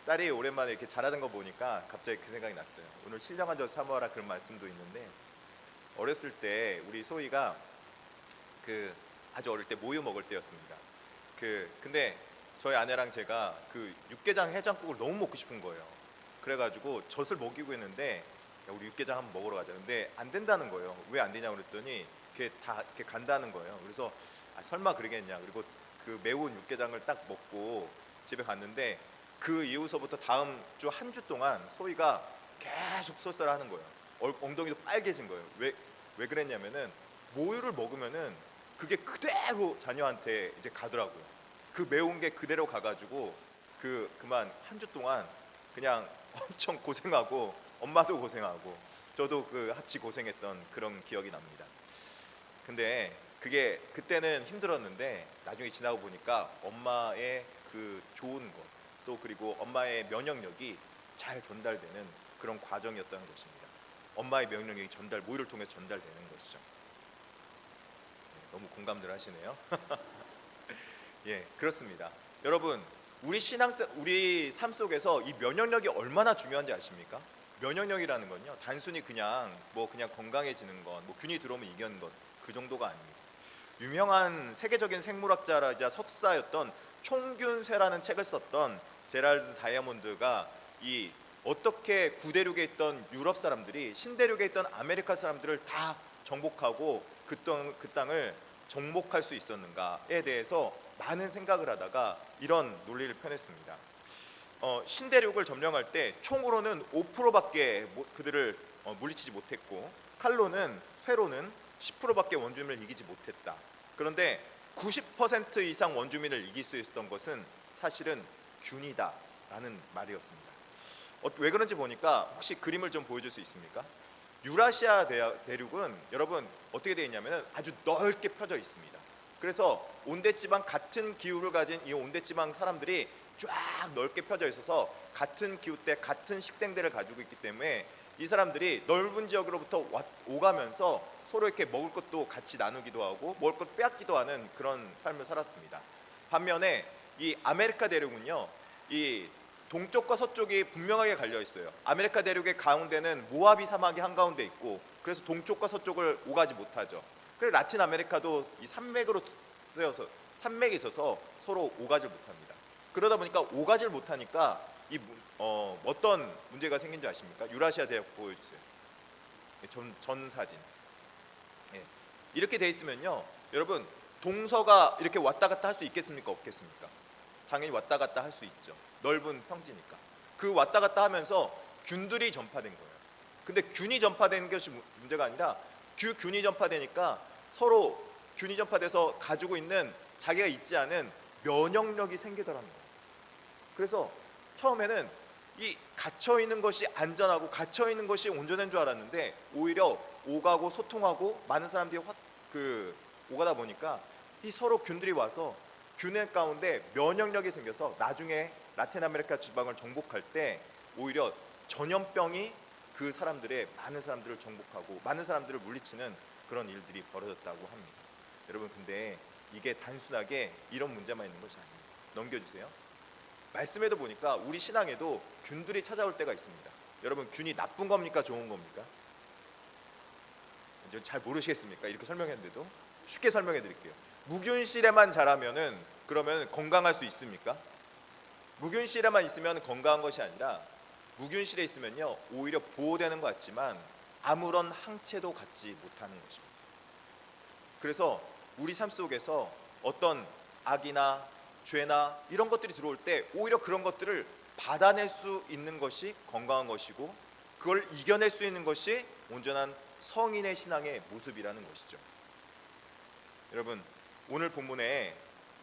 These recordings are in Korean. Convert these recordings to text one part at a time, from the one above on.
딸이 오랜만에 이렇게 잘하는 거 보니까 갑자기 그 생각이 났어요. 오늘 신령한 저 사모하라 그런 말씀도 있는데, 어렸을 때 우리 소희가 그 아주 어릴 때 모유 먹을 때였습니다. 근데 저희 아내랑 제가 그 육개장 해장국을 너무 먹고 싶은 거예요. 그래가지고 젖을 먹이고 있는데, 야, 우리 육개장 한번 먹으러 가자. 근데 안 된다는 거예요. 왜 안 되냐고 그랬더니 그게 다 이렇게 간다는 거예요. 그래서 설마 그러겠냐. 그리고 그 매운 육개장을 딱 먹고 집에 갔는데, 그 이후서부터 다음 주 한 주 동안 소희가 계속 설사하는 거예요. 엉덩이도 빨개진 거예요. 왜 그랬냐면은 모유를 먹으면은 그게 그대로 자녀한테 이제 가더라고요. 그 매운 게 그대로 가가지고 그만 한 주 동안 그냥 엄청 고생하고, 엄마도 고생하고 저도 같이 고생했던 그런 기억이 납니다. 근데 그게 그때는 힘들었는데 나중에 지나고 보니까 엄마의 그 좋은 것, 또 그리고 엄마의 면역력이 잘 전달되는 그런 과정이었다는 것입니다. 엄마의 면역력이 모유를 통해 전달되는 것이죠. 너무 공감들 하시네요. 예, 그렇습니다. 여러분, 우리 삶 속에서 이 면역력이 얼마나 중요한지 아십니까? 면역력이라는 건요, 단순히 그냥 건강해지는 것, 균이 들어오면 이기는 것, 그 정도가 아닙니다. 유명한 세계적인 생물학자이자 석사였던 총균쇠라는 책을 썼던 제랄드 다이아몬드가 어떻게 구대륙에 있던 유럽 사람들이 신대륙에 있던 아메리카 사람들을 다 정복하고 그 땅을 정복할 수 있었는가에 대해서 많은 생각을 하다가 이런 논리를 펴냈습니다. 신대륙을 점령할 때 총으로는 5%밖에 그들을 물리치지 못했고, 칼로는 쇠로는 10%밖에 원주민을 이기지 못했다. 그런데 90% 이상 원주민을 이길 수 있었던 것은 사실은 균이다라는 말이었습니다. 왜 그런지 보니까 혹시 그림을 좀 보여줄 수 있습니까? 유라시아 대륙은 여러분 어떻게 되어 있냐면 아주 넓게 펴져 있습니다. 그래서 온대지방, 같은 기후를 가진 이 온대지방 사람들이 쫙 넓게 펴져 있어서 같은 기후대, 같은 식생대를 가지고 있기 때문에 이 사람들이 넓은 지역으로부터 오가면서 서로 이렇게 먹을 것도 같이 나누기도 하고 먹을 것 빼앗기도 하는 그런 삶을 살았습니다. 반면에 이 아메리카 대륙은요, 이 동쪽과 서쪽이 분명하게 갈려 있어요. 아메리카 대륙의 가운데는 모하비 사막이 한가운데 있고, 그래서 동쪽과 서쪽을 오가지 못하죠. 그리고 라틴 아메리카도 이 산맥이 있어서 서로 오가지 못합니다. 그러다 보니까 오가지를 못하니까 어떤 문제가 생긴지 아십니까? 유라시아 대륙 보여주세요. 전 사진. 예. 이렇게 돼 있으면요, 여러분 동서가 이렇게 왔다 갔다 할 수 있겠습니까? 없겠습니까? 당연히 왔다 갔다 할 수 있죠. 넓은 평지니까. 그 왔다 갔다 하면서 균들이 전파된 거예요. 근데 균이 전파되는 것이 문제가 아니라 균이 전파되니까 서로 균이 전파돼서 가지고 있는 자기가 있지 않은 면역력이 생기더라는 거예요. 그래서 처음에는 이 갇혀 있는 것이 안전하고 갇혀 있는 것이 온전한 줄 알았는데, 오히려 오가고 소통하고 많은 사람들이 오가다 보니까 이 서로 균들이 와서 균의 가운데 면역력이 생겨서 나중에 라틴 아메리카 지방을 정복할 때 오히려 전염병이 많은 사람들을 정복하고 많은 사람들을 물리치는 그런 일들이 벌어졌다고 합니다. 여러분, 근데 이게 단순하게 이런 문제만 있는 것이 아닙니다. 넘겨주세요. 말씀에도 보니까 우리 신앙에도 균들이 찾아올 때가 있습니다. 여러분, 균이 나쁜 겁니까? 좋은 겁니까? 잘 모르시겠습니까? 이렇게 설명했는데도 쉽게 설명해 드릴게요. 무균실에만 자라면은 그러면 건강할 수 있습니까? 무균실에만 있으면 건강한 것이 아니라, 무균실에 있으면요 오히려 보호되는 것 같지만 아무런 항체도 갖지 못하는 것입니다. 그래서 우리 삶 속에서 어떤 악이나 죄나 이런 것들이 들어올 때 오히려 그런 것들을 받아낼 수 있는 것이 건강한 것이고, 그걸 이겨낼 수 있는 것이 온전한 성인의 신앙의 모습이라는 것이죠. 여러분, 오늘 본문에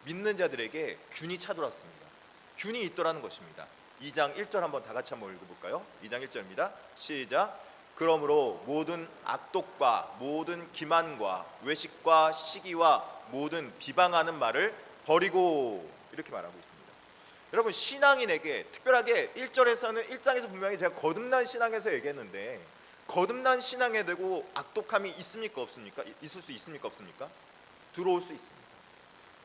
믿는 자들에게 균이 찾아왔습니다. 균이 있더라는 것입니다. 2장 1절 한번 다 같이 한번 읽어볼까요? 2장 1절입니다. 시작. 그러므로 모든 악독과 모든 기만과 외식과 시기와 모든 비방하는 말을 버리고, 이렇게 말하고 있습니다. 여러분, 신앙인에게 특별하게 1장에서 분명히 제가 거듭난 신앙에서 얘기했는데, 거듭난 신앙에 대고 악독함이 있습니까? 없습니까? 있을 수 있습니까? 없습니까? 들어올 수 있습니다.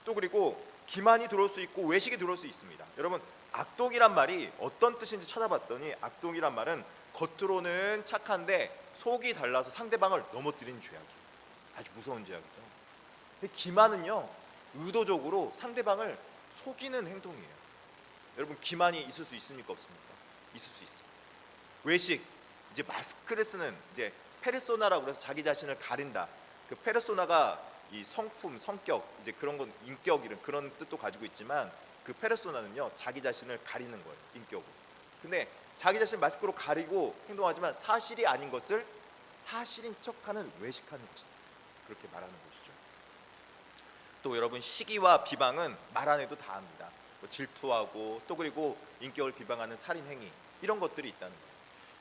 또 그리고 기만이 들어올 수 있고 외식이 들어올 수 있습니다. 여러분, 악독이란 말이 어떤 뜻인지 찾아봤더니 악독이란 말은 겉으로는 착한데 속이 달라서 상대방을 넘어뜨리는 죄악이에요. 아주 무서운 죄악이죠. 근데 기만은요, 의도적으로 상대방을 속이는 행동이에요. 여러분, 기만이 있을 수 있습니까? 없습니까? 있을 수 있어요. 외식, 이제 마스크를 쓰는 이제 페르소나라고 해서 자기 자신을 가린다. 그 페르소나가 이 성품, 성격, 이제 그런 건 인격 이런 그런 뜻도 가지고 있지만 그 페르소나는요, 자기 자신을 가리는 거예요. 인격으로. 근데 자기 자신 마스크로 가리고 행동하지만 사실이 아닌 것을 사실인 척하는 외식하는 것이다. 그렇게 말하는 것이죠. 또 여러분, 시기와 비방은 말 안 해도 다 합니다. 뭐 질투하고 또 그리고 인격을 비방하는 살인 행위, 이런 것들이 있다는 거예요.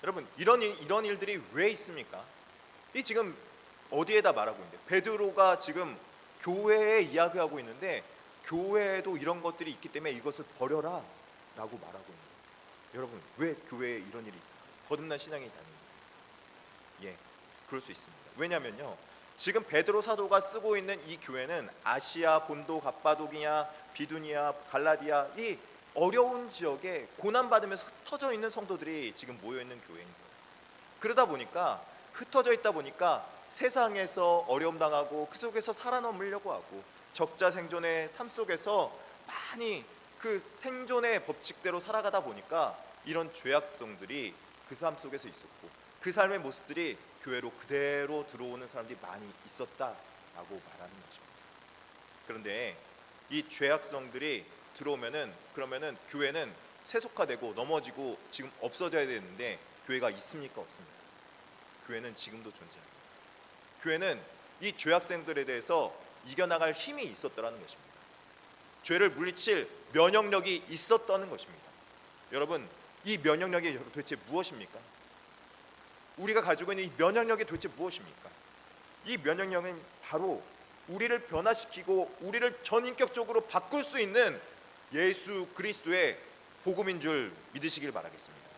여러분, 이런 일들이 왜 있습니까? 이 지금 어디에다 말하고 있는데, 베드로가 지금 교회에 이야기하고 있는데 교회에도 이런 것들이 있기 때문에 이것을 버려라 라고 말하고 있는 거예요. 여러분, 왜 교회에 이런 일이 있을까요? 거듭난 신앙이 아닙니다. 예, 그럴 수 있습니다. 왜냐면요, 지금 베드로 사도가 쓰고 있는 이 교회는 아시아, 본도, 갑바도기냐, 비두니아, 갈라디아, 이 어려운 지역에 고난받으면서 흩어져 있는 성도들이 지금 모여 있는 교회인 거예요. 그러다 보니까, 흩어져 있다 보니까 세상에서 어려움 당하고 그 속에서 살아남으려고 하고 적자 생존의 삶 속에서 많이 그 생존의 법칙대로 살아가다 보니까 이런 죄악성들이 그 삶 속에서 있었고, 그 삶의 모습들이 교회로 그대로 들어오는 사람들이 많이 있었다라고 말하는 것입니다. 그런데 이 죄악성들이 들어오면은, 그러면은 교회는 세속화되고 넘어지고 지금 없어져야 되는데 교회가 있습니까? 없습니까? 교회는 지금도 존재합니다. 교회는 이 죄악성들에 대해서 이겨나갈 힘이 있었다는 것입니다. 죄를 물리칠 면역력이 있었다는 것입니다. 여러분, 이 면역력이 도대체 무엇입니까? 우리가 가지고 있는 이 면역력이 도대체 무엇입니까? 이 면역력은 바로 우리를 변화시키고 우리를 전인격적으로 바꿀 수 있는 예수 그리스도의 복음인 줄 믿으시길 바라겠습니다.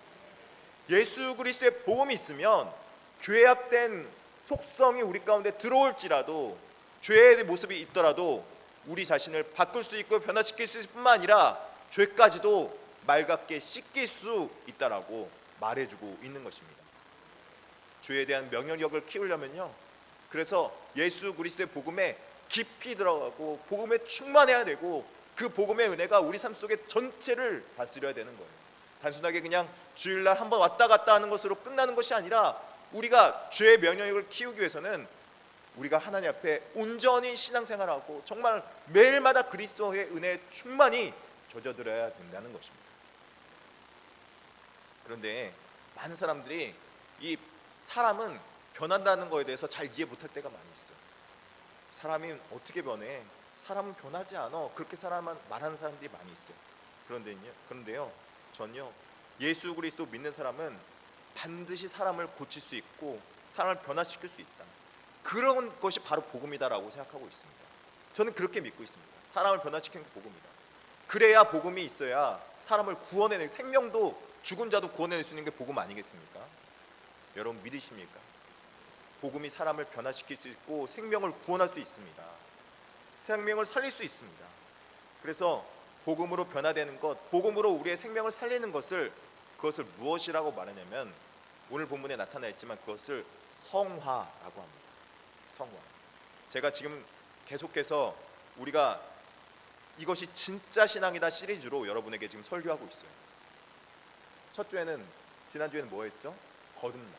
예수 그리스도의 복음이 있으면 죄악된 속성이 우리 가운데 들어올지라도, 죄의 모습이 있더라도 우리 자신을 바꿀 수 있고 변화시킬 수 있을 뿐만 아니라 죄까지도 맑게 씻길 수 있다라고 말해주고 있는 것입니다. 죄에 대한 면역력을 키우려면요, 그래서 예수 그리스도의 복음에 깊이 들어가고 복음에 충만해야 되고, 그 복음의 은혜가 우리 삶 속에 전체를 다스려야 되는 거예요. 단순하게 그냥 주일날 한번 왔다 갔다 하는 것으로 끝나는 것이 아니라, 우리가 죄의 면역력을 키우기 위해서는 우리가 하나님 앞에 온전히 신앙생활하고 정말 매일마다 그리스도의 은혜에 충만히 젖어들어야 된다는 것입니다. 그런데 많은 사람들이 이 사람은 변한다는 것에 대해서 잘 이해 못할 때가 많이 있어요. 사람이 어떻게 변해? 사람은 변하지 않아. 그렇게 말하는 사람들이 많이 있어요. 그런데요, 전요, 예수 그리스도 믿는 사람은 반드시 사람을 고칠 수 있고 사람을 변화시킬 수 있다. 그런 것이 바로 복음이다라고 생각하고 있습니다. 저는 그렇게 믿고 있습니다. 사람을 변화시키는 게 복음이다. 그래야 복음이 있어야 사람을 구원해낼, 생명도 죽은 자도 구원해낼 수 있는 게 복음 아니겠습니까? 여러분, 믿으십니까? 복음이 사람을 변화시킬 수 있고 생명을 구원할 수 있습니다. 생명을 살릴 수 있습니다. 그래서 복음으로 변화되는 것, 복음으로 우리의 생명을 살리는 것을, 그것을 무엇이라고 말하냐면, 오늘 본문에 나타나 있지만 그것을 성화라고 합니다. 성화. 제가 지금 계속해서 우리가 이것이 진짜 신앙이다 시리즈로 여러분에게 지금 설교하고 있어요. 첫 주에는, 지난주에는 뭐 했죠? 거듭남.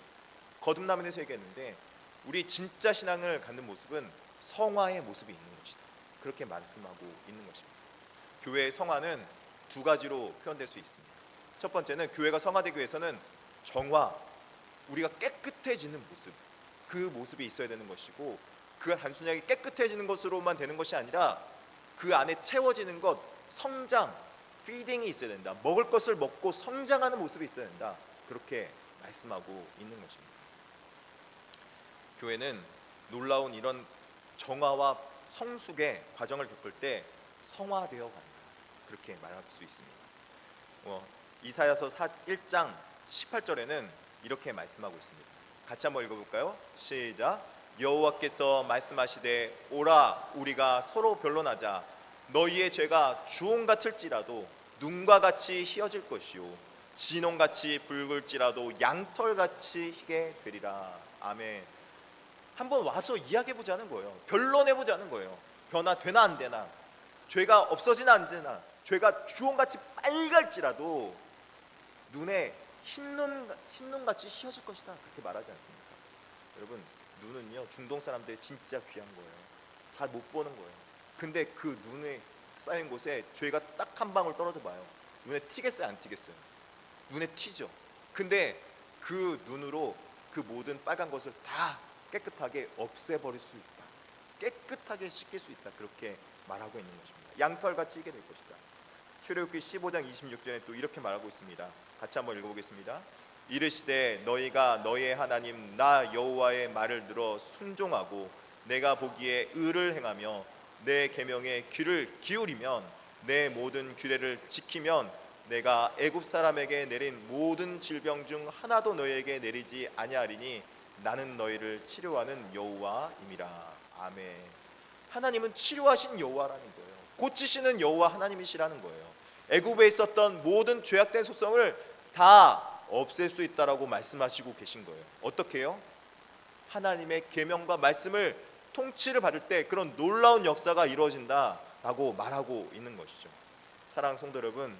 거듭남에 대해서 얘기했는데, 우리 진짜 신앙을 갖는 모습은 성화의 모습이 있는 것이다. 그렇게 말씀하고 있는 것입니다. 교회의 성화는 두 가지로 표현될 수 있습니다. 첫 번째는, 교회가 성화되기 위해서는 정화, 우리가 깨끗해지는 모습, 그 모습이 있어야 되는 것이고, 그가 단순하게 깨끗해지는 것으로만 되는 것이 아니라 그 안에 채워지는 것, 성장, 피딩이 있어야 된다. 먹을 것을 먹고 성장하는 모습이 있어야 된다. 그렇게 말씀하고 있는 것입니다. 교회는 놀라운 이런 정화와 성숙의 과정을 겪을 때 성화되어 간다. 그렇게 말할 수 있습니다. 이사야서 1장 18절에는 이렇게 말씀하고 있습니다. 같이 한번 읽어볼까요? 시작. 여호와께서 말씀하시되 오라 우리가 서로 변론하자. 너희의 죄가 주홍 같을지라도 눈과 같이 희어질 것이요 진홍같이 붉을지라도 양털같이 희게 되리라. 아멘. 한번 와서 이야기해 보자는 거예요. 변론해 보자는 거예요. 변화되나 안 되나, 죄가 없어지나 안 되나, 죄가 주홍같이 빨갈지라도 눈에 흰눈같이 희어질 것이다, 그렇게 말하지 않습니까? 여러분, 눈은요 중동 사람들이 진짜 귀한 거예요. 잘 못 보는 거예요. 근데 그 눈에 쌓인 곳에 죄가 딱 한 방울 떨어져 봐요. 눈에 튀겠어요, 안 튀겠어요? 눈에 튀죠. 근데 그 눈으로 그 모든 빨간 것을 다 깨끗하게 없애버릴 수 있다, 깨끗하게 씻길 수 있다, 그렇게 말하고 있는 것입니다. 양털같이 희게 될 것이다. 출애굽기 15장 26절에 또 이렇게 말하고 있습니다. 같이 한번 읽어보겠습니다. 이르시되 너희가 너희의 하나님 나 여호와의 말을 들어 순종하고 내가 보기에 의를 행하며 내 계명에 귀를 기울이면 내 모든 규례를 지키면 내가 애굽 사람에게 내린 모든 질병 중 하나도 너희에게 내리지 아니하리니 나는 너희를 치료하는 여호와임이라. 아멘. 하나님은 치료하신 여호와라는 거예요. 고치시는 여호와 하나님이시라는 거예요. 애굽에 있었던 모든 죄악된 속성을 다 없앨 수 있다라고 말씀하시고 계신 거예요. 어떻게요? 하나님의 계명과 말씀을 통치를 받을 때 그런 놀라운 역사가 이루어진다라고 말하고 있는 것이죠. 사랑하는 성도 여러분,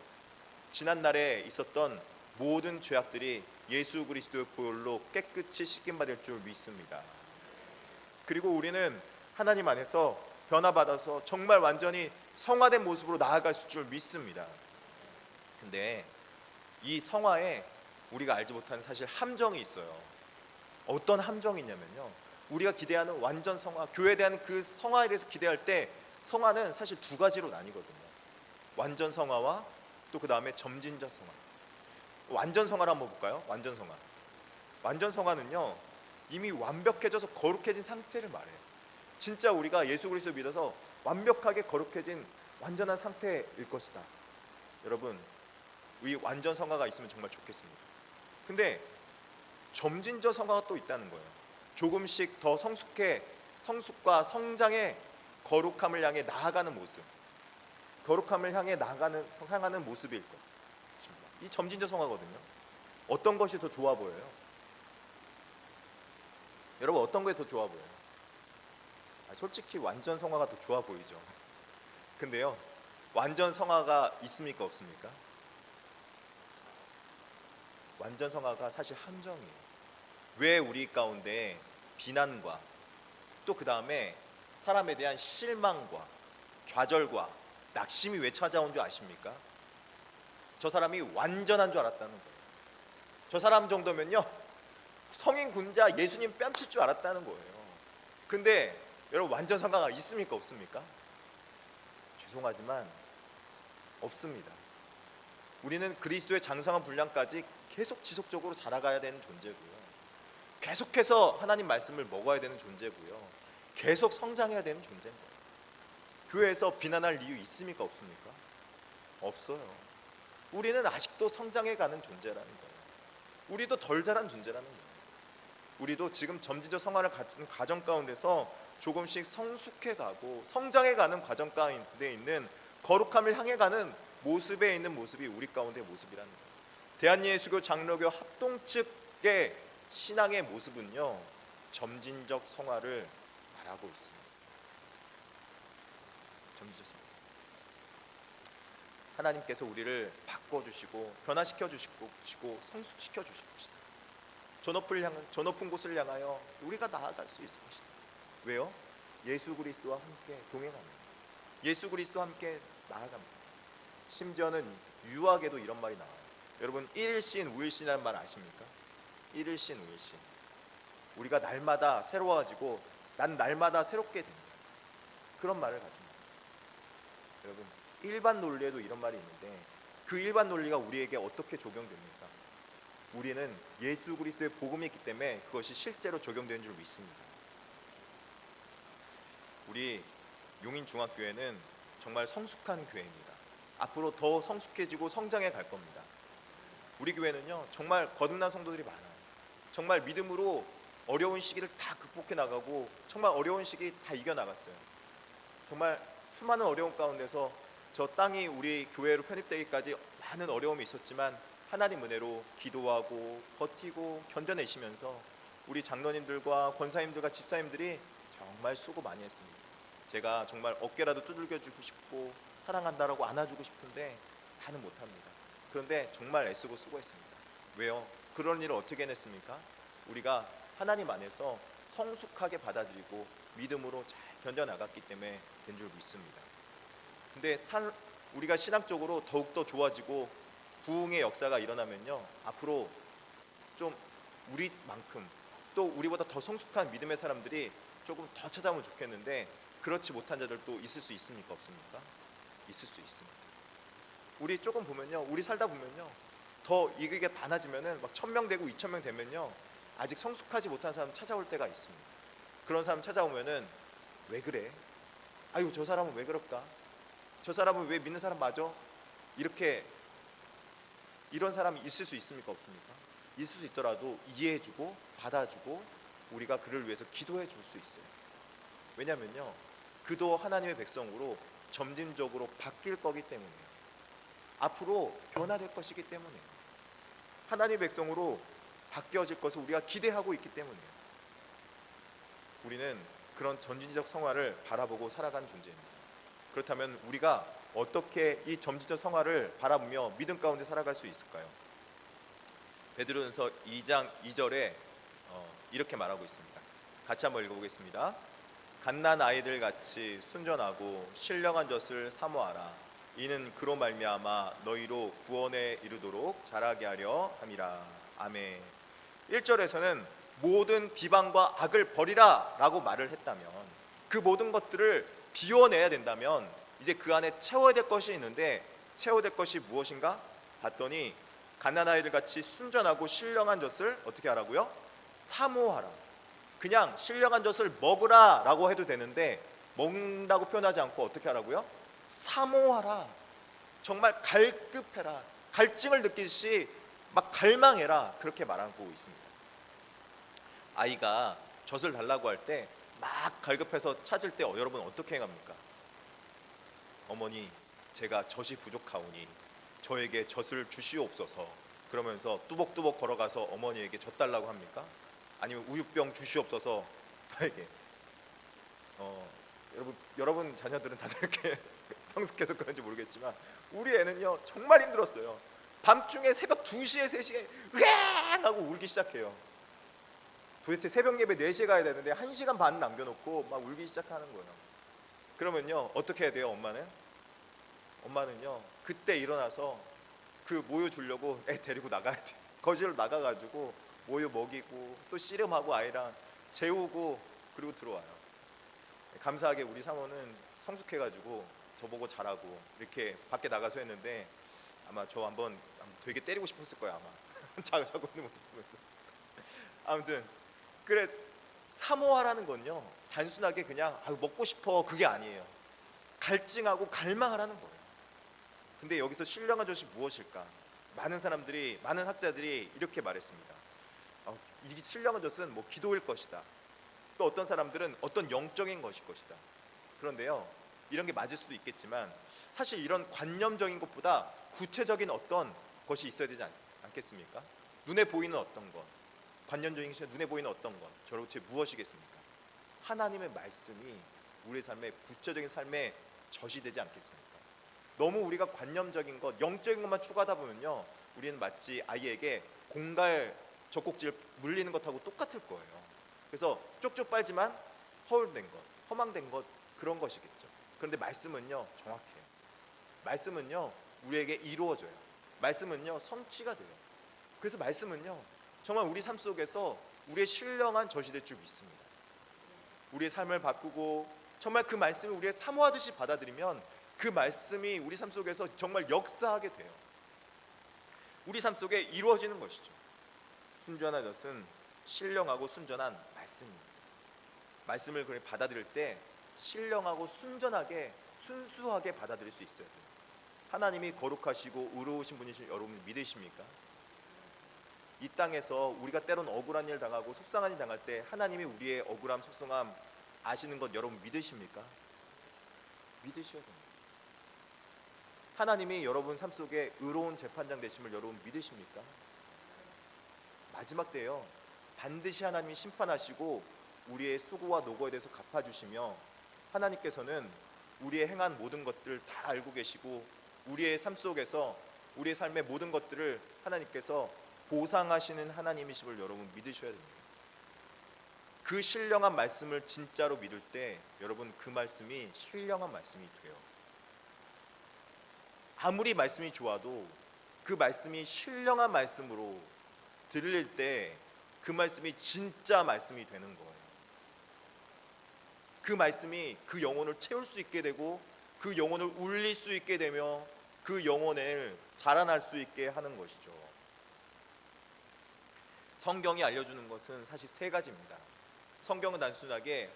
지난날에 있었던 모든 죄악들이 예수 그리스도의 보혈로 깨끗이 씻김받을 줄 믿습니다. 그리고 우리는 하나님 안에서 변화받아서 정말 완전히 성화된 모습으로 나아갈 줄 믿습니다. 근데 이 성화에 우리가 알지 못하는 사실 함정이 있어요. 어떤 함정이 있냐면요, 우리가 기대하는 완전 성화, 교회에 대한 그 성화에 대해서 기대할 때 성화는 사실 두 가지로 나뉘거든요. 완전 성화와 또 그 다음에 점진적 성화. 완전 성화를 한번 볼까요? 완전 성화. 완전 성화는요, 이미 완벽해져서 거룩해진 상태를 말해요. 진짜 우리가 예수 그리스도 믿어서 완벽하게 거룩해진 완전한 상태일 것이다. 여러분, 이 완전 성화가 있으면 정말 좋겠습니다. 근데 점진적 성화가 또 있다는 거예요. 조금씩 더 성숙과 성장의 거룩함을 향해 나아가는 모습, 거룩함을 향해 향하는 모습일 것입니다. 이 점진적 성화거든요. 어떤 것이 더 좋아 보여요? 여러분, 어떤 게 더 좋아 보여요? 솔직히 완전 성화가 더 좋아 보이죠. 근데요, 완전 성화가 있습니까, 없습니까? 완전 성화가 사실 함정이에요. 왜 우리 가운데 비난과 또 그 다음에 사람에 대한 실망과 좌절과 낙심이 왜 찾아온 줄 아십니까? 저 사람이 완전한 줄 알았다는 거예요. 저 사람 정도면요, 성인 군자 예수님 뺨칠 줄 알았다는 거예요. 근데 여러분, 완전 성화가 있습니까, 없습니까? 죄송하지만 없습니다. 우리는 그리스도의 장성한 분량까지 계속 지속적으로 자라가야 되는 존재고요, 계속해서 하나님 말씀을 먹어야 되는 존재고요, 계속 성장해야 되는 존재인 거예요. 교회에서 비난할 이유 있습니까, 없습니까? 없어요. 우리는 아직도 성장해가는 존재라는 거예요. 우리도 덜 자란 존재라는 거예요. 우리도 지금 점진적 성화를 갖는 과정 가운데서 조금씩 성숙해가고 성장해가는 과정 가운데 있는 거룩함을 향해가는 모습에 있는 모습이 우리 가운데 모습이라는 거예요. 대한예수교 장로교 합동 측의 신앙의 모습은요, 점진적 성화를 말하고 있습니다. 점진적 성화. 하나님께서 우리를 바꿔주시고 변화시켜 주시고 성숙시켜 주실 것이다. 저 높은 곳을 향하여 우리가 나아갈 수 있을 것이다. 왜요? 예수 그리스도와 함께 동행합니다. 예수 그리스도와 함께 나아갑니다. 심지어는 유학에도 이런 말이 나와요. 여러분, 일일신 우일신이라는 말 아십니까? 일일신 우일신. 우리가 날마다 새로워지고 난 날마다 새롭게 된다, 그런 말을 가집니다. 여러분, 일반 논리에도 이런 말이 있는데 그 일반 논리가 우리에게 어떻게 적용됩니까? 우리는 예수 그리스도의 복음이 있기 때문에 그것이 실제로 적용되는 줄 믿습니다. 우리 용인중학교회는 정말 성숙한 교회입니다. 앞으로 더 성숙해지고 성장해 갈 겁니다. 우리 교회는요, 정말 거듭난 성도들이 많아요. 정말 믿음으로 어려운 시기를 다 극복해 나가고 정말 어려운 시기 다 이겨 나갔어요. 정말 수많은 어려움 가운데서 저 땅이 우리 교회로 편입되기까지 많은 어려움이 있었지만 하나님 은혜로 기도하고 버티고 견뎌내시면서 우리 장로님들과 권사님들과 집사님들이 정말 수고 많이 했습니다. 제가 정말 어깨라도 두들겨주고 싶고 사랑한다라고 안아주고 싶은데 다는 못합니다. 그런데 정말 애쓰고 수고했습니다. 왜요? 그런 일을 어떻게 해냈습니까? 우리가 하나님 안에서 성숙하게 받아들이고 믿음으로 잘 견뎌나갔기 때문에 된 줄 믿습니다. 근데 우리가 신학적으로 더욱더 좋아지고 부흥의 역사가 일어나면요, 앞으로 좀 우리만큼 또 우리보다 더 성숙한 믿음의 사람들이 조금 더 찾아오면 좋겠는데 그렇지 못한 자들도 있을 수 있습니까? 없습니까? 있을 수 있습니다. 우리 조금 보면요, 우리 살다 보면요, 더 이게 많아지면은 막 1,000명 되고 2,000명 되면요, 아직 성숙하지 못한 사람 찾아올 때가 있습니다. 그런 사람 찾아오면은 왜 그래? 아유, 저 사람은 왜 그럴까? 저 사람은 왜 믿는 사람 맞아? 이렇게 이런 사람이 있을 수 있습니까? 없습니까? 있을 수 있더라도 이해해주고 받아주고 우리가 그를 위해서 기도해 줄 수 있어요. 왜냐면요, 그도 하나님의 백성으로 점진적으로 바뀔 거기 때문이에요. 앞으로 변화될 것이기 때문이에요. 하나님의 백성으로 바뀌어질 것을 우리가 기대하고 있기 때문이에요. 우리는 그런 점진적 성화를 바라보고 살아가는 존재입니다. 그렇다면 우리가 어떻게 이 점진적 성화를 바라보며 믿음 가운데 살아갈 수 있을까요? 베드로전서 2장 2절에 이렇게 말하고 있습니다. 같이 한번 읽어보겠습니다. 갓난 아이들 같이 순전하고 신령한 젖을 사모하라. 이는 그로 말미암아 너희로 구원에 이르도록 자라게 하려 함이라. 아멘. 1절에서는 모든 비방과 악을 버리라 라고 말을 했다면, 그 모든 것들을 비워내야 된다면 이제 그 안에 채워야 될 것이 있는데, 채워야 될 것이 무엇인가 봤더니 갓난아이들 같이 순전하고 신령한 젖을 어떻게 하라고요? 사모하라. 그냥 신령한 젖을 먹으라 라고 해도 되는데 먹는다고 표현하지 않고 어떻게 하라고요? 사모하라. 정말 갈급해라. 갈증을 느끼듯이 막 갈망해라. 그렇게 말하고 있습니다. 아이가 젖을 달라고 할 때 막 갈급해서 찾을 때 여러분 어떻게 행합니까? 어머니, 제가 젖이 부족하오니 저에게 젖을 주시옵소서. 그러면서 뚜벅뚜벅 걸어가서 어머니에게 젖 달라고 합니까? 아니면 우유병 주시옵소서 저에게. 여러분 자녀들은 다들 이렇게 성숙해서 그런지 모르겠지만 우리 애는요 정말 힘들었어요. 밤중에 새벽 2시에 3시에 으앙 하고 울기 시작해요. 도대체 새벽 예배 4시에 가야 되는데 1시간 반 남겨놓고 막 울기 시작하는 거예요. 그러면요 어떻게 해야 돼요? 엄마는요 그때 일어나서 그 모유 주려고 애 데리고 나가야 돼. 거실로 나가가지고 모유 먹이고 또 씨름하고 아이랑 재우고 그리고 들어와요. 감사하게 우리 사모는 성숙해가지고 저보고 잘하고 이렇게 밖에 나가서 했는데 아마 저 한번 되게 때리고 싶었을 거야 아마. 자고 있는 모습 보면서. 아무튼 그래, 사모하라는 건요 단순하게 그냥 먹고 싶어 그게 아니에요. 갈증하고 갈망하라는 거예요. 근데 여기서 신령한 젖이 무엇일까? 많은 사람들이, 많은 학자들이 이렇게 말했습니다. 이 신령한 젖은 뭐 기도일 것이다. 또 어떤 사람들은 어떤 영적인 것일 것이다. 그런데요, 이런 게 맞을 수도 있겠지만 사실 이런 관념적인 것보다 구체적인 어떤 것이 있어야 되지 않겠습니까? 눈에 보이는 어떤 것, 관념적인 것이 눈에 보이는 어떤 것, 저로체 무엇이겠습니까? 하나님의 말씀이 우리의 삶의 구체적인 삶의 젖이 되지 않겠습니까? 너무 우리가 관념적인 것, 영적인 것만 추구하다 보면요, 우리는 마치 아이에게 공갈 젖꼭지를 물리는 것하고 똑같을 거예요. 그래서 쪽쪽 빨지만 허울된 것, 허망된 것, 그런 것이겠죠. 그런데 말씀은요 정확해요. 말씀은요 우리에게 이루어져요. 말씀은요 성취가 돼요. 그래서 말씀은요 정말 우리 삶 속에서 우리의 신령한 젖이 될 줄 믿습니다. 우리의 삶을 바꾸고 정말 그 말씀을 우리의 사모하듯이 받아들이면 그 말씀이 우리 삶 속에서 정말 역사하게 돼요. 우리 삶 속에 이루어지는 것이죠. 순전한 젖은 신령하고 순전한 말씀입니다. 말씀을 그렇게 받아들일 때 신령하고 순전하게 순수하게 받아들일 수 있어야 돼요. 하나님이 거룩하시고 의로우신 분이신 여러분 믿으십니까? 이 땅에서 우리가 때론 억울한 일 당하고 속상한 일 당할 때 하나님이 우리의 억울함, 속상함 아시는 것 여러분 믿으십니까? 믿으셔야 됩니다. 하나님이 여러분 삶 속에 의로운 재판장 되심을 여러분 믿으십니까? 마지막 때요, 반드시 하나님이 심판하시고 우리의 수고와 노고에 대해서 갚아주시며, 하나님께서는 우리의 행한 모든 것들을 다 알고 계시고 우리의 삶 속에서 우리의 삶의 모든 것들을 하나님께서 보상하시는 하나님이심을 여러분 믿으셔야 됩니다. 그 신령한 말씀을 진짜로 믿을 때 여러분 그 말씀이 신령한 말씀이 돼요. 아무리 말씀이 좋아도 그 말씀이 신령한 말씀으로 들릴 때 그 말씀이 진짜 말씀이 되는 거예요. 그 말씀이 그 영혼을 채울 수 있게 되고 그 영혼을 울릴 수 있게 되며 그 영혼을 자라날 수 있게 하는 것이죠. 성경이 알려주는 것은 사실 세 가지입니다. 성경은 단순하게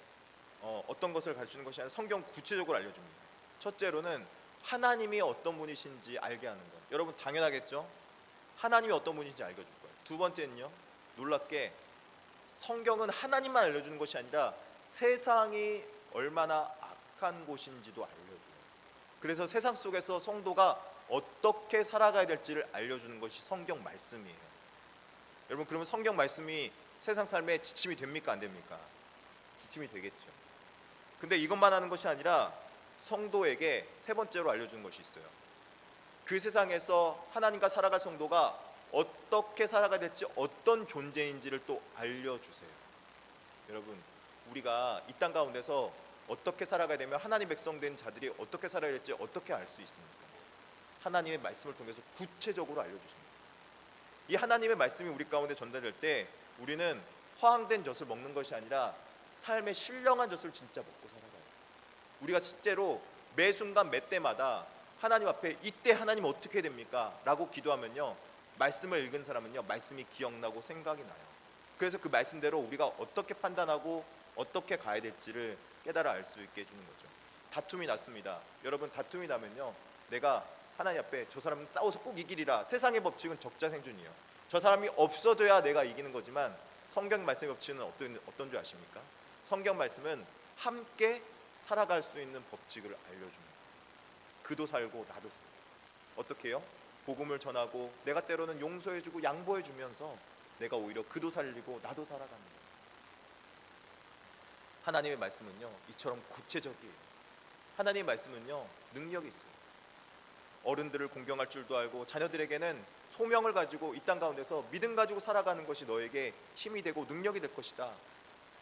어떤 것을 가르치는 것이 아니라 성경 구체적으로 알려줍니다. 첫째로는 하나님이 어떤 분이신지 알게 하는 것. 여러분 당연하겠죠? 하나님이 어떤 분인지 알려줄 거예요. 두 번째는요, 놀랍게 성경은 하나님만 알려주는 것이 아니라 세상이 얼마나 악한 곳인지도 알려줘요. 그래서 세상 속에서 성도가 어떻게 살아가야 될지를 알려주는 것이 성경 말씀이에요. 여러분 그러면 성경 말씀이 세상 삶에 지침이 됩니까? 안 됩니까? 지침이 되겠죠. 근데 이것만 하는 것이 아니라 성도에게 세 번째로 알려주는 것이 있어요. 그 세상에서 하나님과 살아갈 성도가 어떻게 살아가야 될지, 어떤 존재인지를 또 알려주세요. 여러분 우리가 이 땅 가운데서 어떻게 살아가야 되며 하나님 백성 된 자들이 어떻게 살아야 될지 어떻게 알 수 있습니까? 하나님의 말씀을 통해서 구체적으로 알려주십니다. 이 하나님의 말씀이 우리 가운데 전달될 때 우리는 허황된 젖을 먹는 것이 아니라 삶의 신령한 젖을 진짜 먹고 살아가요. 우리가 실제로 매 순간 매 때마다 하나님 앞에 이때 하나님 어떻게 됩니까? 라고 기도하면요, 말씀을 읽은 사람은요 말씀이 기억나고 생각이 나요. 그래서 그 말씀대로 우리가 어떻게 판단하고 어떻게 가야 될지를 깨달아 알 수 있게 해주는 거죠. 다툼이 났습니다. 여러분 다툼이 나면요, 내가 하나님 앞에 저 사람은 싸워서 꼭 이기리라, 세상의 법칙은 적자생존이에요. 저 사람이 없어져야 내가 이기는 거지만 성경 말씀의 법칙은 어떤 줄 아십니까? 성경 말씀은 함께 살아갈 수 있는 법칙을 알려줍니다. 그도 살고 나도 살고. 어떻게 해요? 복음을 전하고 내가 때로는 용서해주고 양보해주면서 내가 오히려 그도 살리고 나도 살아갑니다. 하나님의 말씀은요 이처럼 구체적이에요. 하나님의 말씀은요 능력이 있어요. 어른들을 공경할 줄도 알고 자녀들에게는 소명을 가지고 이 땅 가운데서 믿음 가지고 살아가는 것이 너에게 힘이 되고 능력이 될 것이다.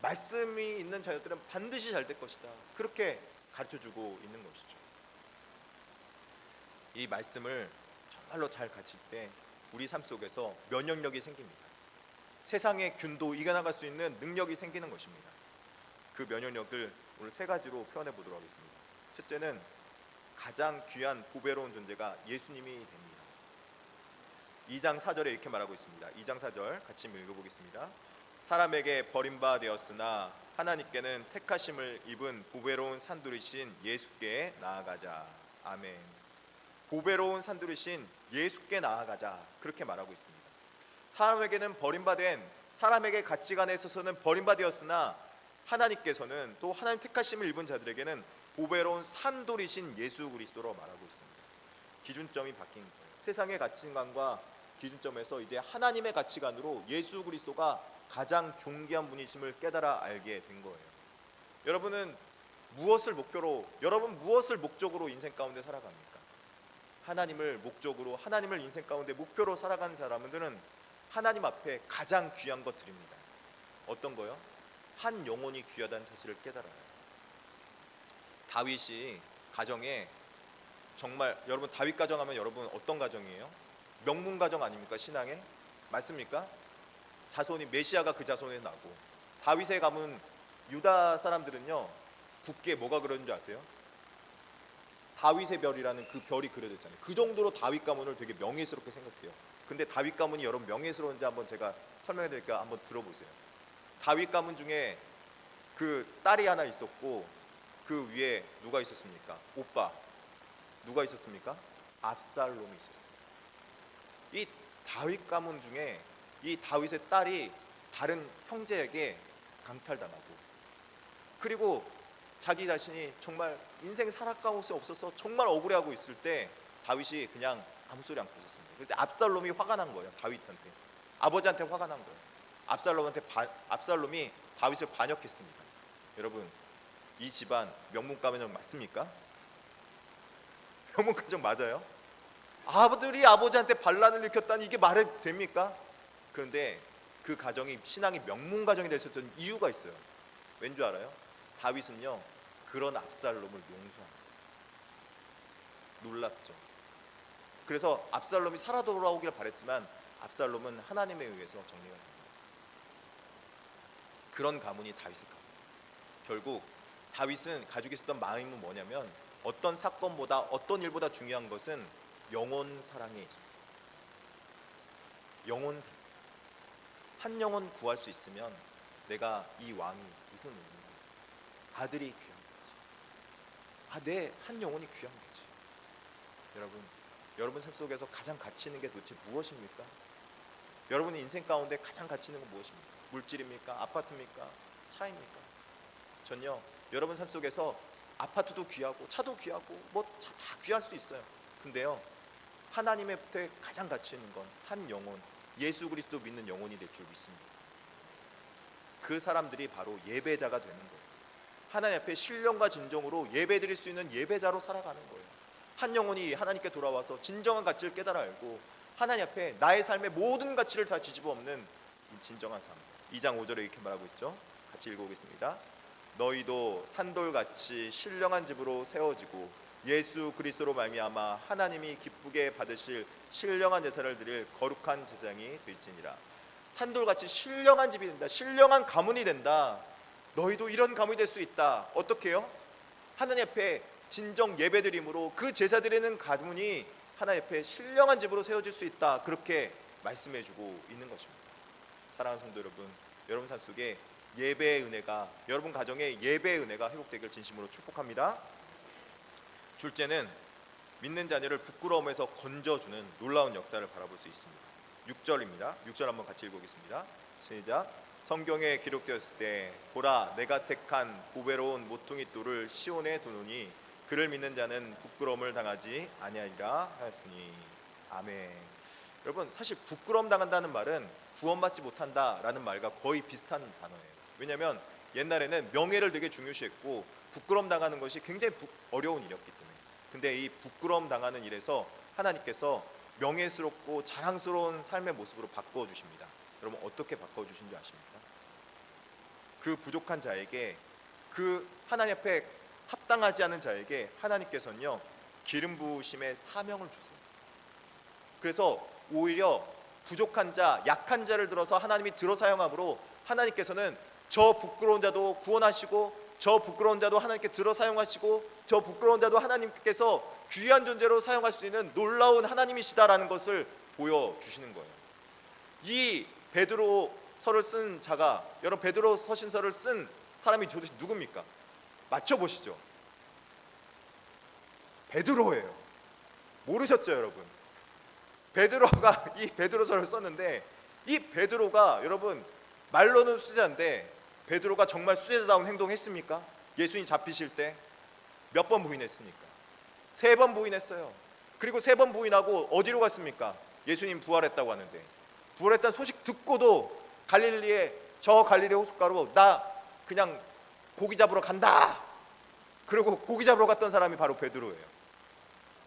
말씀이 있는 자녀들은 반드시 잘 될 것이다. 그렇게 가르쳐주고 있는 것이죠. 이 말씀을 정말로 잘 가르칠 때 우리 삶 속에서 면역력이 생깁니다. 세상의 균도 이겨나갈 수 있는 능력이 생기는 것입니다. 그 면역력을 오늘 세 가지로 표현해 보도록 하겠습니다. 첫째는 가장 귀한 보배로운 존재가 예수님이 됩니다. 2장 4절에 이렇게 말하고 있습니다. 2장 4절 같이 읽어보겠습니다. 사람에게 버림받아 하나님께는 택하심을 입은 보배로운 산두리신 예수께 나아가자. 아멘. 보배로운 산두리신 예수께 나아가자, 그렇게 말하고 있습니다. 사람에게는 버림받은, 사람에게 가치관에 있어서는 버림받았으나 하나님께서는 또 하나님 택하심을 입은 자들에게는 보배로운 산돌이신 예수 그리스도로 말하고 있습니다. 기준점이 바뀐 거예요. 세상의 가치관과 기준점에서 이제 하나님의 가치관으로 예수 그리스도가 가장 존귀한 분이심을 깨달아 알게 된 거예요. 여러분은 무엇을 목적으로 인생 가운데 살아갑니까? 하나님을 목적으로, 하나님을 인생 가운데 목표로 살아가는 사람들은 하나님 앞에 가장 귀한 것 드립니다. 어떤 거요? 한 영혼이 귀하다는 사실을 깨달아요. 다윗이 가정에, 정말 여러분 다윗 가정하면 여러분 어떤 가정이에요? 명문 가정 아닙니까? 신앙에 맞습니까? 자손이 메시아가 그 자손에 나고, 다윗의 가문 유다 사람들은요 국기에 뭐가 그려진 줄 아세요? 다윗의 별이라는 그 별이 그려져 있잖아요. 그 정도로 다윗 가문을 되게 명예스럽게 생각해요. 근데 다윗 가문이 여러분 명예스러운지 한번 제가 설명해 드릴까? 한번 들어보세요. 다윗 가문 중에 그 딸이 하나 있었고 그 위에 누가 있었습니까? 오빠 누가 있었습니까? 압살롬이 있었습니다. 이 다윗 가문 중에 이 다윗의 딸이 다른 형제에게 강탈당하고, 그리고 자기 자신이 정말 인생 살아갈 곳이 없어서 정말 억울해하고 있을 때 다윗이 그냥 아무 소리 안 끊었습니다. 그때 압살롬이 화가 난 거예요. 다윗한테, 아버지한테 화가 난 거예요. 압살롬이 다윗을 반역했습니다. 여러분, 이 집안 명문가정 맞습니까? 명문가정 맞아요? 아버들이 아버지한테 반란을 일으켰다니 이게 말이 됩니까? 그런데 그 가정이 신앙의 명문가정이 될 수 있었던 이유가 있어요. 왠 줄 알아요? 다윗은요, 그런 압살롬을 용서합니다. 놀랍죠. 그래서 압살롬이 살아 돌아오길 바랬지만 압살롬은 하나님에 의해서 정리가 됩니다. 그런 가문이 다윗의 가문. 결국 다윗은 가지고 있었던 마음은 뭐냐면, 어떤 사건보다, 어떤 일보다 중요한 것은 영혼 사랑에 있었어요. 영혼 사랑. 한 영혼 구할 수 있으면 내가 이 왕이 무슨 의미인가? 아들이 귀한 거지. 내 한 영혼이 귀한 거지. 여러분 삶 속에서 가장 가치 있는 게 도대체 무엇입니까? 여러분의 인생 가운데 가장 가치 있는 건 무엇입니까? 물질입니까? 아파트입니까? 차입니까? 전요, 여러분 삶 속에서 아파트도 귀하고 차도 귀하고 뭐 다 귀할 수 있어요. 근데요, 하나님의 앞에 가장 가치 있는 건 한 영혼, 예수 그리스도 믿는 영혼이 될 줄 믿습니다. 그 사람들이 바로 예배자가 되는 거예요. 하나님 앞에 신령과 진정으로 예배드릴 수 있는 예배자로 살아가는 거예요. 한 영혼이 하나님께 돌아와서 진정한 가치를 깨달아 알고 하나님 앞에 나의 삶의 모든 가치를 다 뒤집어 엎는 진정한 삶. 2장 5절에 이렇게 말하고 있죠. 같이 읽어보겠습니다. 너희도 산돌같이 신령한 집으로 세워지고 예수 그리스도로 말미암아 하나님이 기쁘게 받으실 신령한 제사를 드릴 거룩한 제사장이 될지니라. 산돌같이 신령한 집이 된다. 신령한 가문이 된다. 너희도 이런 가문이 될 수 있다. 어떻게 해요? 하나님 앞에 진정 예배드림으로 그 제사 드리는 가문이 하나님 앞에 신령한 집으로 세워질 수 있다. 그렇게 말씀해주고 있는 것입니다. 사랑하는 성도 여러분, 여러분 삶 속에 예배의 은혜가, 여러분 가정에 예배의 은혜가 회복되길 진심으로 축복합니다. 둘째는 믿는 자녀를 부끄러움에서 건져주는 놀라운 역사를 바라볼 수 있습니다. 6절입니다. 6절 한번 같이 읽어보겠습니다. 시작. 성경에 기록되었을 때 보라, 내가 택한 보배로운 모퉁이 돌을 시온에 두노니 그를 믿는 자는 부끄러움을 당하지 아니하리라 하였으니. 아멘. 여러분, 사실 부끄러움 당한다는 말은 구원받지 못한다라는 말과 거의 비슷한 단어예요. 왜냐하면 옛날에는 명예를 되게 중요시했고 부끄러움 당하는 것이 굉장히 어려운 일이었기 때문에. 근데 이 부끄러움 당하는 일에서 하나님께서 명예스럽고 자랑스러운 삶의 모습으로 바꿔주십니다. 여러분, 어떻게 바꿔주신 줄 아십니까? 그 부족한 자에게, 그 하나님 앞에 합당하지 않은 자에게 하나님께서는요, 기름 부으심의 사명을 주세요. 그래서 오히려 부족한 자, 약한 자를 들어서 하나님이 들어 사용함으로 하나님께서는 저 부끄러운 자도 구원하시고, 저 부끄러운 자도 하나님께 들어 사용하시고, 저 부끄러운 자도 하나님께서 귀한 존재로 사용할 수 있는 놀라운 하나님이시다라는 것을 보여주시는 거예요. 이 베드로서를 쓴 자가, 여러분 베드로 서신서를 쓴 사람이 도대체 누굽니까? 맞춰보시죠. 베드로예요. 모르셨죠, 여러분? 베드로가 이 베드로서를 썼는데, 이 베드로가 여러분 말로는 수제자인데 베드로가 정말 수제자다운 행동했습니까? 예수님 잡히실 때 몇 번 부인했습니까? 3번 부인했어요. 그리고 3번 부인하고 어디로 갔습니까? 예수님 부활했다고 하는데, 부활했다는 소식 듣고도 갈릴리에, 저 갈릴리 호숫가로 나 그냥 고기 잡으러 간다. 그리고 고기 잡으러 갔던 사람이 바로 베드로예요.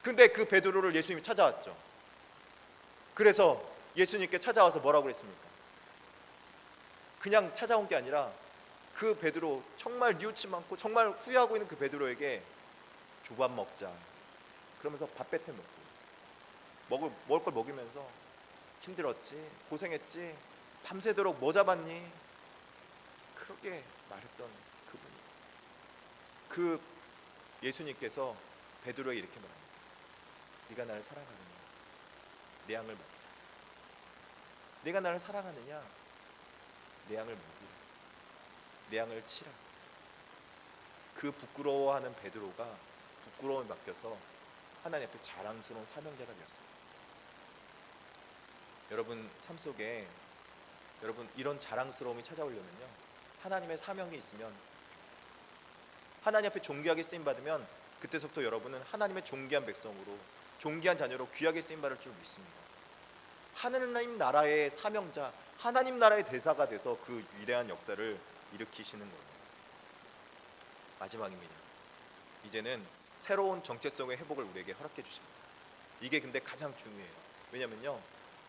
근데 그 베드로를 예수님이 찾아왔죠. 그래서 예수님께 찾아와서 뭐라고 그랬습니까? 그냥 찾아온 게 아니라 그 베드로, 정말 뉘우침 많고 정말 후회하고 있는 그 베드로에게 조밥 먹자 그러면서 밥 뱉어 먹고, 먹을 걸 먹이면서 힘들었지, 고생했지, 밤새도록 뭐 잡았니? 그렇게 말했던 그분. 그 예수님께서 베드로에게 이렇게 말합니다. 네가 나를 사랑하느냐? 내 양을 먹이라. 네가 나를 사랑하느냐? 내 양을 먹이라. 내 양을 치라. 그 부끄러워하는 베드로가 부끄러움에 맡겨서 하나님 앞에 자랑스러운 사명자가 되었습니다. 여러분 삶 속에, 여러분 이런 자랑스러움이 찾아오려면요, 하나님의 사명이 있으면, 하나님 앞에 존귀하게 쓰임 받으면, 그때서부터 여러분은 하나님의 존귀한 백성으로, 존귀한 자녀로 귀하게 쓰임 받을 줄 믿습니다. 하나님 나라의 사명자, 하나님 나라의 대사가 돼서 그 위대한 역사를 일으키시는 거예요. 마지막입니다. 이제는 새로운 정체성의 회복을 우리에게 허락해 주십니다. 이게 근데 가장 중요해요. 왜냐면요,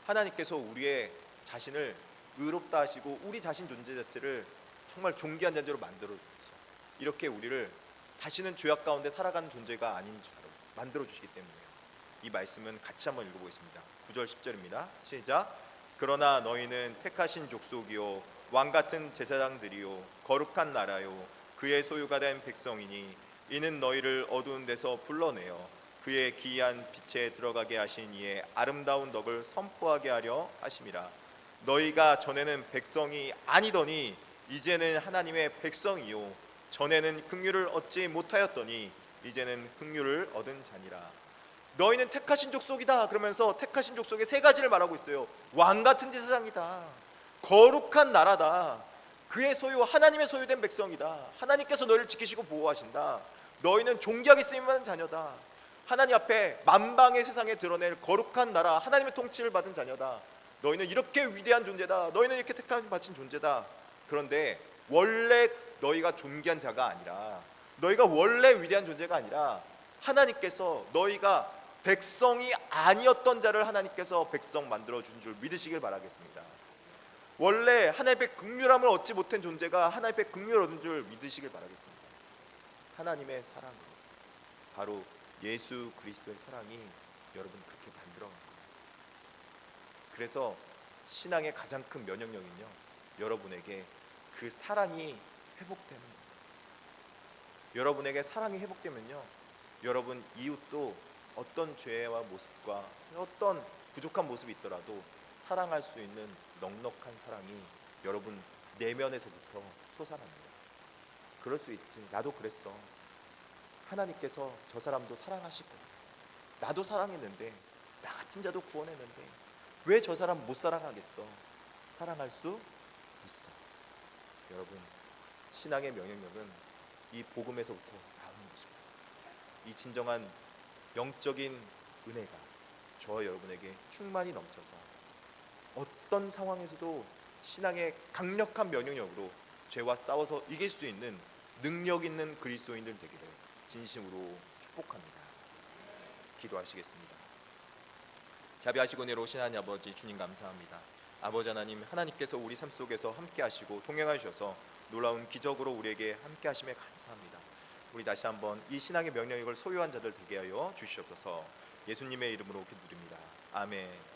하나님께서 우리의 자신을 의롭다 하시고 우리 자신 존재 자체를 정말 존귀한 존재로 만들어 주셔서 이렇게 우리를 다시는 죄악 가운데 살아가는 존재가 아닌 자로 만들어 주시기 때문이에요. 이 말씀은 같이 한번 읽어보겠습니다. 9절 10절입니다. 시작. 그러나 너희는 택하신 족속이요 왕같은 제사장들이요 거룩한 나라요 그의 소유가 된 백성이니 이는 너희를 어두운 데서 불러내어 그의 기이한 빛에 들어가게 하신 이의 아름다운 덕을 선포하게 하려 하심이라. 너희가 전에는 백성이 아니더니 이제는 하나님의 백성이요 전에는 긍휼을 얻지 못하였더니 이제는 긍휼을 얻은 자니라. 너희는 택하신 족속이다 그러면서 택하신 족속의 세 가지를 말하고 있어요. 왕같은 제사장이다, 거룩한 나라다, 그의 소유 하나님의 소유된 백성이다, 하나님께서 너희를 지키시고 보호하신다, 너희는 존귀하게 쓰임받은 자녀다, 하나님 앞에 만방의 세상에 드러낼 거룩한 나라 하나님의 통치를 받은 자녀다, 너희는 이렇게 위대한 존재다, 너희는 이렇게 택함 받은 존재다. 그런데 원래 너희가 존귀한 자가 아니라, 너희가 원래 위대한 존재가 아니라 하나님께서 너희가 백성이 아니었던 자를 하나님께서 백성 만들어준 줄 믿으시길 바라겠습니다. 원래 하나님의 긍휼함을 얻지 못한 존재가 하나님의 긍휼을 얻은 줄 믿으시길 바라겠습니다. 하나님의 사랑으로, 바로 예수 그리스도의 사랑이 여러분 그렇게 만들어간 거예요. 그래서 신앙의 가장 큰 면역력은요, 여러분에게 그 사랑이 회복되는 거예요. 여러분에게 사랑이 회복되면요, 여러분 이웃도 어떤 죄와 모습과 어떤 부족한 모습이 있더라도 사랑할 수 있는 넉넉한 사랑이 여러분 내면에서부터 솟아납니다. 그럴 수 있지, 나도 그랬어, 하나님께서 저 사람도 사랑하실 거야, 나도 사랑했는데, 나 같은 자도 구원했는데 왜 저 사람 못 사랑하겠어? 사랑할 수 있어. 여러분, 신앙의 명령력은 이 복음에서부터 나오는 것입니다. 이 진정한 영적인 은혜가 저와 여러분에게 충만히 넘쳐서 어떤 상황에서도 신앙의 강력한 면역력으로 죄와 싸워서 이길 수 있는 능력 있는 그리스도인들 되기를 진심으로 축복합니다. 기도하시겠습니다. 자비하시고 은혜로우신 하나님 아버지, 주님 감사합니다. 아버지 하나님, 하나님께서 우리 삶 속에서 함께 하시고 동행하셔서 놀라운 기적으로 우리에게 함께 하심에 감사합니다. 우리 다시 한번 이 신앙의 명령력을 소유한 자들 되게 하여 주시옵소서. 예수님의 이름으로 기도드립니다. 아멘.